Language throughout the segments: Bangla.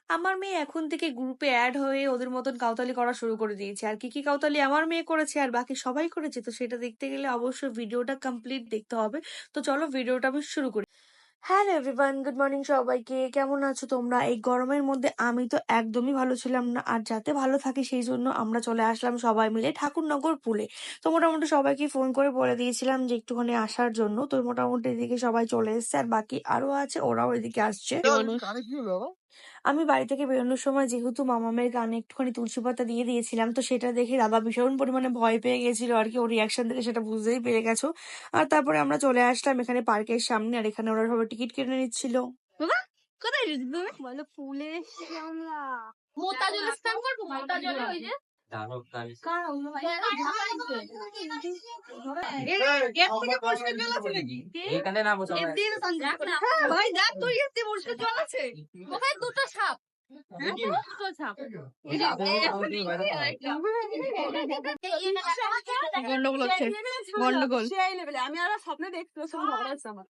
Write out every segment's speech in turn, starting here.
আমার মেয়ে এখন থেকে গ্রুপে এড হয়ে ওদের মতন কাউতালি করা শুরু করে দিয়েছে। আর কি কাউতালি আমার মেয়ে করেছে আর বাকি সবাই করেছে, তো সেটা দেখতে গেলে অবশ্যই ভিডিওটা কমপ্লিট দেখতে হবে। তো চলো ভিডিওটা আমি শুরু করি। হ্যালো এভরিওয়ান, গুড মর্নিং সবাইকে। কেমন আছো তোমরা? এই গরমের মধ্যে আমি তো একদমই ভালো ছিলাম না, আর যাতে ভালো থাকি সেই জন্য আমরা চলে আসলাম সবাই মিলে ঠাকুরনগর পুলে। তো মোটামুটি সবাইকে ফোন করে বলে দিয়েছিলাম যে একটুখানি আসার জন্য। তো মোটামুটি এদিকে সবাই চলে এসেছে, আর বাকি আরো আছে, ওরাও এদিকে আসছে। আমি বাড়ি থেকে বেরোনোর সময় যেহেতু মামামের গানে একটুখানি তুলসী পাতা দিয়ে দিয়েছিলাম, তো সেটা দেখে দাদা ভীষণ পরিমাণে ভয় পেয়ে গেছিল আর কি। ওর রিয়াকশন থেকে সেটা বুঝতেই পেরে গেছো। আর তারপরে আমরা চলে আসলাম এখানে পার্কের সামনে, আর এখানে ওরা সবাই টিকিট কেটে নিচ্ছিল। বাবা কোথায় গেছি তুমি? বলো ফুলে এসেছি আমরা। মোটা জলে স্নান করবো, মোটা জলে ওই যে ভাই দেখ তোর ইয়েতে পরিষ্কার জল আছে, কোথায় দুটো সাপ। গন্ডগোল হচ্ছে, গন্ডগোল। আমি আর স্বপ্নে দেখতে আমার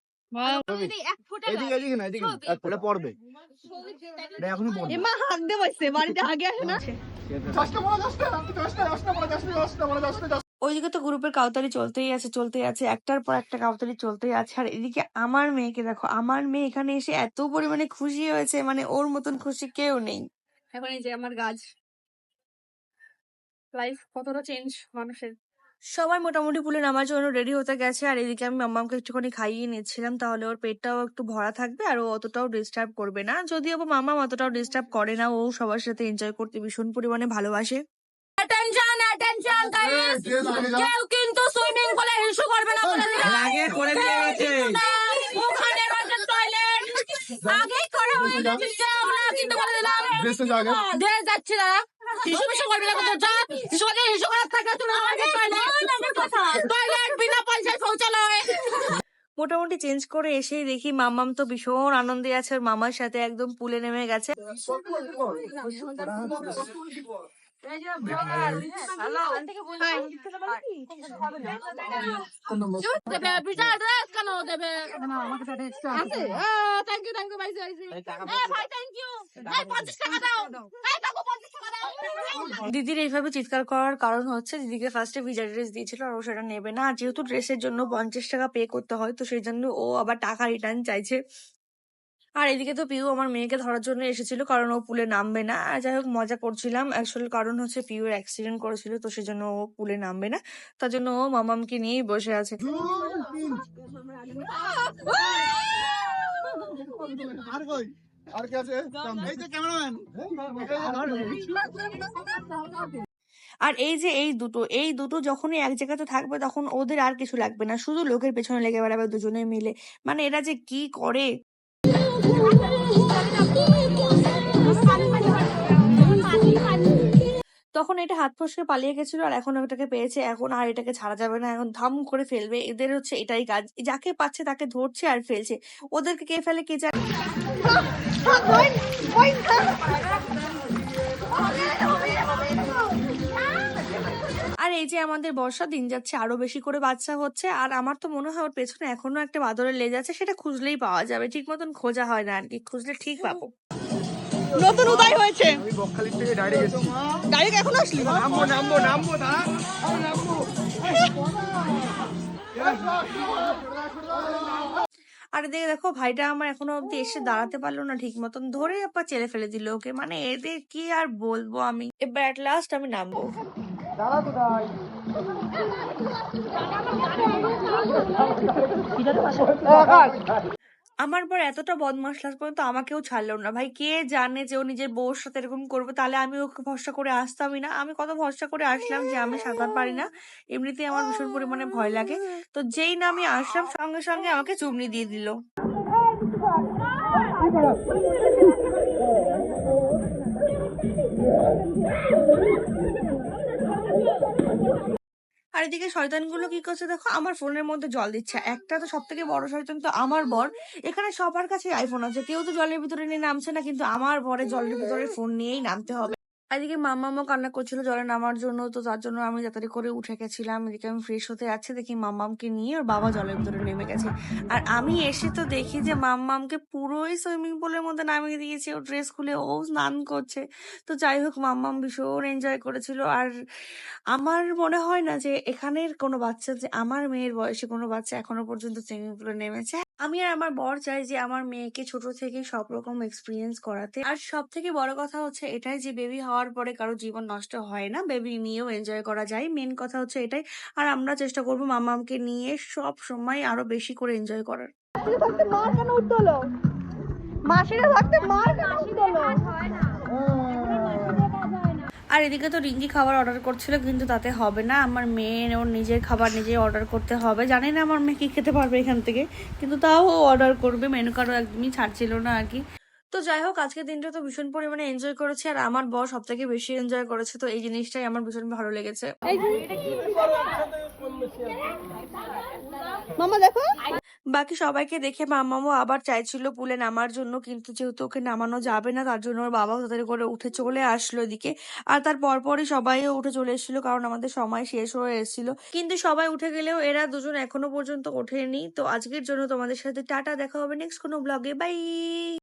ওইদিকে তো গ্রুপের কাউতালি চলতেই আছে, একটার পর একটা কাউতালি চলতেই আছে। আর এদিকে আমার মেয়েকে দেখো, আমার মেয়ে এখানে এসে এত পরিমাণে খুশি হয়েছে, মানে ওর মতন খুশি কেউ নেই। এখন এই যে আমার গাছ, লাইফ কতটা চেঞ্জ মানুষের। সবাই মোটামুটি পুলে নামার জন্য রেডি হতে গেছে, আর এদিকে আমি মাম্মামকে একটুখানি খাইয়ে নিচ্ছিলাম, তাহলে ওর পেটটাও একটু ভরা থাকবে আর ও অতটাও ডিস্টার্ব করবে না। যদিও মাম্মাম অতটাও ডিস্টার্ব করে না, ও সবার সাথে এনজয় করতে ভীষণ পরিমাণে ভালোবাসে। অ্যাটেনশন অ্যাটেনশন গাইস, কেউ কিন্তু সুইমিং পুলে ইস্যু করবে না বলে দিলাম। আগে করে দিয়েছে, ওখানে রয়েছে টয়লেট, আগে করা হয়ে গেছে, আমরা কিন্তু বলে দিলাম দেশ যাচ্ছি দাদা, ইস্যু করবে না কোথাও যা, ইস্যু করার থাকে তুমি আমাকে টয়লেট বিনা পয়সায় শৌচালয়। মোটামুটি চেঞ্জ করে এসেই দেখি মাম্মাম তো ভীষণ আনন্দে আছে, ওর মামার সাথে একদম পুলে নেমে গেছে। দিদির এইভাবে চিৎকার করার কারণ হচ্ছে দিদিকে ফার্স্টে ভিজা ড্রেস দিয়েছিল আর ও সেটা নেবে না, আর যেহেতু ড্রেসের জন্য 50 টাকা পে করতে হয়, তো সেই জন্য ও আবার টাকা রিটার্ন চাইছে। আর এদিকে তো পিউ আমার মেয়েকে ধরার জন্য এসেছিল, কারণ ও পুলে নামবে না। আর যাই হোক মজা করছিলাম, অ্যাকচুয়াল কারণ হচ্ছে পিউর অ্যাক্সিডেন্ট করেছিল, তো সেজন্য ও পুলে নামবে না, তার জন্য ও মামামকে নিয়েই বসে আছে। আর এই দুটো যখনই এক জায়গাতে থাকবে তখন ওদের আর কিছু লাগবে না, শুধু লোকের পেছনে লেগে বেড়াবে দুজনে মিলে। মানে এরা যে কি করে। তখন এটা হাত ফসকে পালিয়ে গেছিল, আর এখন ওটাকে পেয়েছে, এখন আর এটাকে ছাড়া যাবে না, এখন ধাম করে ফেলবে। এদের হচ্ছে এটাই কাজ, যাকে পাচ্ছে তাকে ধরছে আর ফেলছে। ওদেরকে কে ফেলে কে জানে। আর এই যে আমাদের বর্ষা দিন যাচ্ছে, আরো বেশি করে বাচ্চা হচ্ছে, আর আমার তো মনে হয় ওর পেছনে এখনো একটা বাদরের লেজ আছে, সেটা খুঁজলেই পাওয়া যাবে। ঠিক মতন খোঁজা হয় না আর কি, খুঁজলে ঠিক পাবো। নতুন উদয় হয়েছে, আমি বকখালি থেকে ডাইরেক্ট এসেছি। ডাইরেক্ট এখন আসলি? নামবো দাঁড়া। আর এদিকে দেখো ভাইটা আমার এখনো অব্দি এসে দাঁড়াতে পারলো না ঠিক মতন, ধরে আবার চেলে ফেলে দিল ওকে। মানে এদের কি আর বলবো আমি। এবার অ্যাট লাস্ট আমি নামবো। আমার পর এতটা বদমাশ লাস্ট পর্যন্ত আমাকেও ছাড়লো না। ভাই কে জানে যে ও নিজের বউর সাথে এরকম করবে, তাহলে আমি ওকে ভরসা করে আসতামই না। আমি কত ভরসা করে আসলাম যে আমি সাঁতার পারি না, এমনিতেই আমার ভীষণ পরিমাণে ভয় লাগে। তো যেই না আমি আসলাম সঙ্গে সঙ্গে আমাকে চুমনি দিয়ে দিল। আর এদিকে শয়তানগুলো কি করছে দেখো, আমার ফোনের মধ্যে জল দিচ্ছে। একটা তো সব থেকে বড় শয়তান তো আমার বর। এখানে সবার কাছে আইফোন আছে, কেউ তো জলের ভিতরে নিয়ে নামছে না, কিন্তু আমার বরের জলের ভিতরে ফোন নিয়েই নামতে হবে। এদিকে মাম্মামও কান্না করছিল জলে নামার জন্য, তো তার জন্য আমি তাড়াতাড়ি করে উঠে গেছিলাম। এদিকে আমি ফ্রেশ হতে যাচ্ছি, দেখি মাম্মামকে নিয়ে ওর বাবা জলের ভিতরে নেমে গেছে। আর আমি এসে তো দেখি যে মাম্মামকে পুরোই সুইমিং পুলের মধ্যে নামিয়ে দিয়েছে, ও ড্রেস খুলে ও স্নান করছে। তো যাই হোক, মাম্মাম ভীষণ এনজয় করেছিল। আর আমার মনে হয় না যে এখানের কোনো বাচ্চা, যে আমার মেয়ের বয়সে কোনো বাচ্চা এখনো পর্যন্ত সুইমিং পুলে নেমেছে। আমি আর আমার বর চাই যে আমার মেয়েকে ছোট থেকে সব রকম এক্সপিরিয়েন্স করাতে। আর সব থেকে বড় কথা হচ্ছে এটাই যে বেবি হওয়ার পরে কারো জীবন নষ্ট হয় না, বেবি নিয়েও এনজয় করা যায়। মেন কথা হচ্ছে এটাই। আর আমরা চেষ্টা করবো মামামকে নিয়ে সব সময় আরো বেশি করে এনজয় করার। মার কেন উঠতে হলো? মাসিরা থাকতে মার কেন উঠতে হলো? আর এদিকে তো রিঙ্কি খাবার অর্ডার করছিল, কিন্তু তাতে হবে না। আমার মেয়ে ওর নিজের খাবার নিজে অর্ডার করতে হবে। জানি না আমার মেয়ে কি খেতে পারবে এখান থেকে, কিন্তু তাও অর্ডার করবে। মেনু কার্ডও একদমই ছাড়ছিল না আর কি। তো যাই হোক, আজকের দিনটা তো ভীষণ পরিমাণে এনজয় করেছি, আর আমার বর সব থেকে বেশি এনজয় করেছে। তো এই জিনিসটাই আমার ভীষণ ভালো লেগেছে। মামা দেখো, বাকি সবাইকে দেখে মাম্মামও আবার চাইছিল পুলে নামার জন্য, কিন্তু যেহেতু ওকে নামানো যাবে না, তার জন্য ওর বাবাও তাড়াতাড়ি করে উঠে চলে আসলো এদিকে। আর তার পরপরই সবাইও উঠে চলে এসেছিল, কারণ আমাদের সময় শেষ হয়ে এসেছিল। কিন্তু সবাই উঠে গেলেও এরা দুজন এখনো পর্যন্ত ওঠেনি। তো আজকের জন্য তোমাদের সাথে টাটা, দেখা হবে নেক্সট কোনো ব্লগে, বাই।